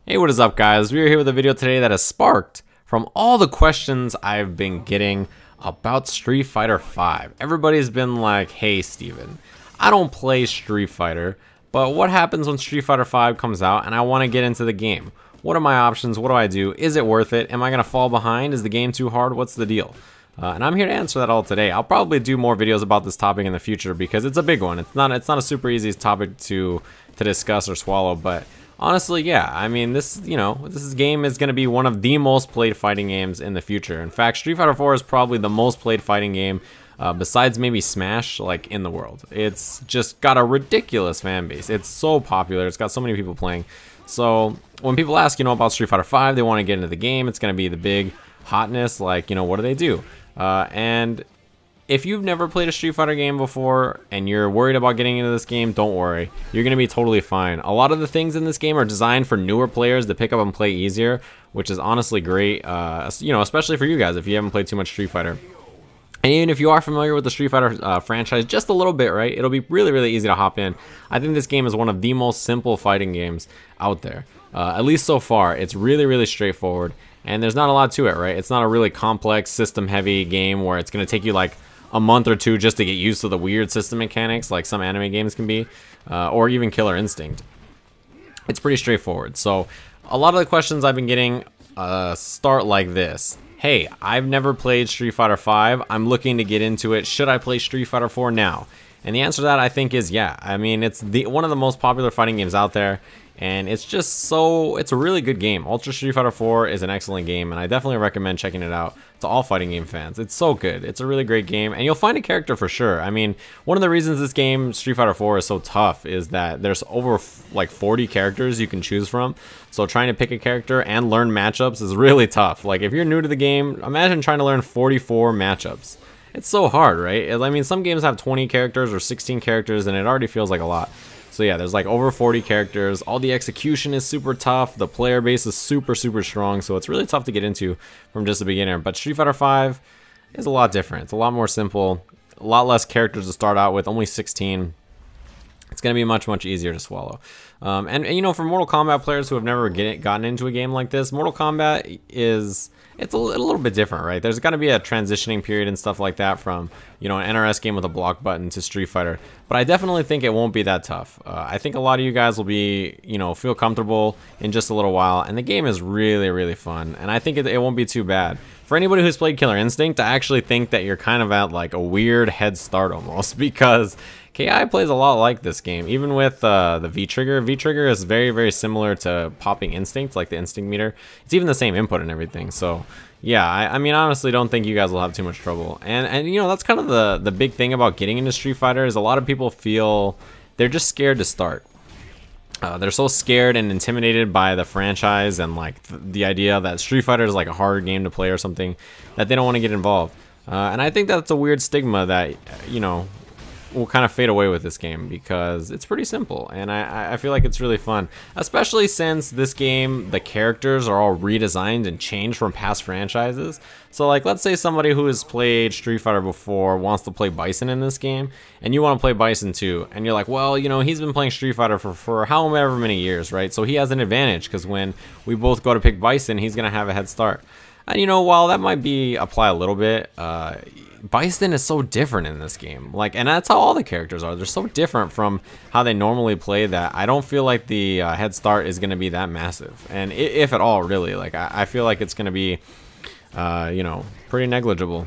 Hey, what is up, guys? We are here with a video today that has sparked from all the questions I've been getting about Street Fighter V. Everybody's been like, hey Steven, I don't play Street Fighter, but what happens when Street Fighter V comes out and I want to get into the game? What are my options? What do I do? Is it worth it? Am I going to fall behind? Is the game too hard? What's the deal? And I'm here to answer that all today. I'll probably do more videos about this topic in the future because it's a big one. It's not a super easy topic to discuss or swallow, but honestly, yeah, I mean, this game is going to be one of the most played fighting games in the future. In fact, Street Fighter 4 is probably the most played fighting game besides maybe Smash, like, in the world. It's just got a ridiculous fan base. It's so popular. It's got so many people playing. So when people ask, about Street Fighter 5, they want to get into the game. It's going to be the big hotness, like, what do they do? And if you've never played a Street Fighter game before and you're worried about getting into this game, don't worry. You're going to be totally fine. A lot of the things in this game are designed for newer players to pick up and play easier, which is honestly great, especially for you guys if you haven't played too much Street Fighter. And even if you are familiar with the Street Fighter franchise just a little bit, right, it'll be really, really easy to hop in. I think this game is one of the most simple fighting games out there, at least so far. It's really, really straightforward, and there's not a lot to it, right? It's not a really complex, system-heavy game where it's going to take you like a month or two just to get used to the weird system mechanics like some anime games can be, or even Killer Instinct. It's pretty straightforward. So a lot of the questions I've been getting start like this. Hey, I've never played Street Fighter V. I'm looking to get into it. Should I play Street Fighter 4 now? And the answer to that, I think, is yeah. I mean, it's one of the most popular fighting games out there, and it's a really good game. Ultra Street Fighter 4 is an excellent game, and I definitely recommend checking it out to all fighting game fans. It's so good. It's a really great game, and you'll find a character for sure. I mean, one of the reasons this game, Street Fighter 4, is so tough is that there's over like 40 characters you can choose from. So trying to pick a character and learn matchups is really tough. Like, if you're new to the game, imagine trying to learn 44 matchups. It's so hard, right? I mean, some games have 20 characters or 16 characters, and it already feels like a lot. So yeah, there's like over 40 characters. All the execution is super tough. The player base is super, super strong. So it's really tough to get into from just a beginner. But Street Fighter V is a lot different. It's a lot more simple. A lot less characters to start out with. Only 16. It's going to be much, much easier to swallow. And for Mortal Kombat players who have never gotten into a game like this, Mortal Kombat it's a little bit different, right? There's got to be a transitioning period and stuff like that from, an NRS game with a block button to Street Fighter. But I definitely think it won't be that tough. I think a lot of you guys will be, feel comfortable in just a little while. And the game is really, really fun. And I think it won't be too bad. For anybody who's played Killer Instinct, I actually think that you're kind of at like a weird head start almost, because KI plays a lot like this game, even with the V-Trigger. V-Trigger is very, very similar to Popping Instinct, like the Instinct meter. It's even the same input and everything. So yeah, I mean, honestly, don't think you guys will have too much trouble. And that's kind of the big thing about getting into Street Fighter is a lot of people feel they're just scared to start. They're so scared and intimidated by the franchise and like the idea that Street Fighter is like a harder game to play or something that they don't want to get involved. And I think that's a weird stigma that, will kind of fade away with this game because it's pretty simple, and I feel like it's really fun, especially since this game, the characters are all redesigned and changed from past franchises. So like, let's say somebody who has played Street Fighter before wants to play Bison in this game, and you want to play Bison too, and you're like, well, he's been playing Street Fighter for however many years, right? So he has an advantage because when we both go to pick Bison, he's gonna have a head start. And while that might apply a little bit, Bison is so different in this game. Like, and that's how all the characters are. They're so different from how they normally play that I don't feel like the head start is going to be that massive. And if at all, really, like, I feel like it's going to be, pretty negligible.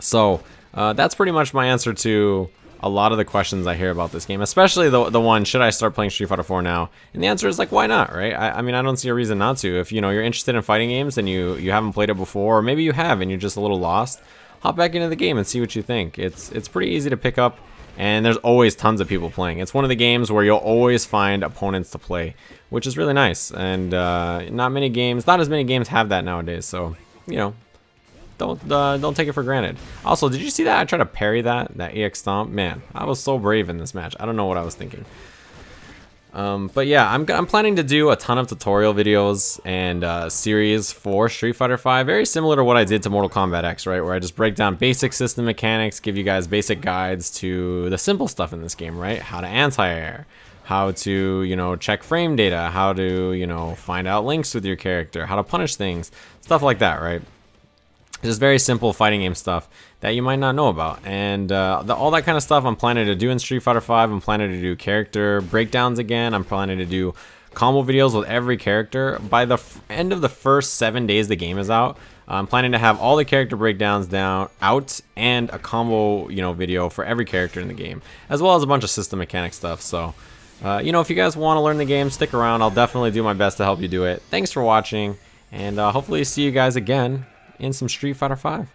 So that's pretty much my answer to a lot of the questions I hear about this game, especially the one, should I start playing Street Fighter 4 now? And the answer is like, why not, right? I mean, I don't see a reason not to. If you're interested in fighting games and you haven't played it before, or maybe you have and you're just a little lost, hop back into the game and see what you think. It's pretty easy to pick up, and there's always tons of people playing. It's one of the games where you'll always find opponents to play, which is really nice. And not as many games have that nowadays. So don't take it for granted. Also, did you see that I tried to parry that EX stomp? Man, I was so brave in this match. I don't know what I was thinking. But yeah, I'm planning to do a ton of tutorial videos and series for Street Fighter V, very similar to what I did to Mortal Kombat X, right? Where I just break down basic system mechanics, give you guys basic guides to the simple stuff in this game, right? How to anti-air, how to, you know, check frame data, how to, you know, find out links with your character, how to punish things, stuff like that, right? Just very simple fighting game stuff that you might not know about. And all that kind of stuff I'm planning to do in Street Fighter V. I'm planning to do character breakdowns again. I'm planning to do combo videos with every character. By the end of the first 7 days the game is out, I'm planning to have all the character breakdowns out and a combo, you know, video for every character in the game, as well as a bunch of system mechanic stuff. So you know, if you guys want to learn the game, stick around. I'll definitely do my best to help you do it. Thanks for watching, and hopefully see you guys again in some Street Fighter V.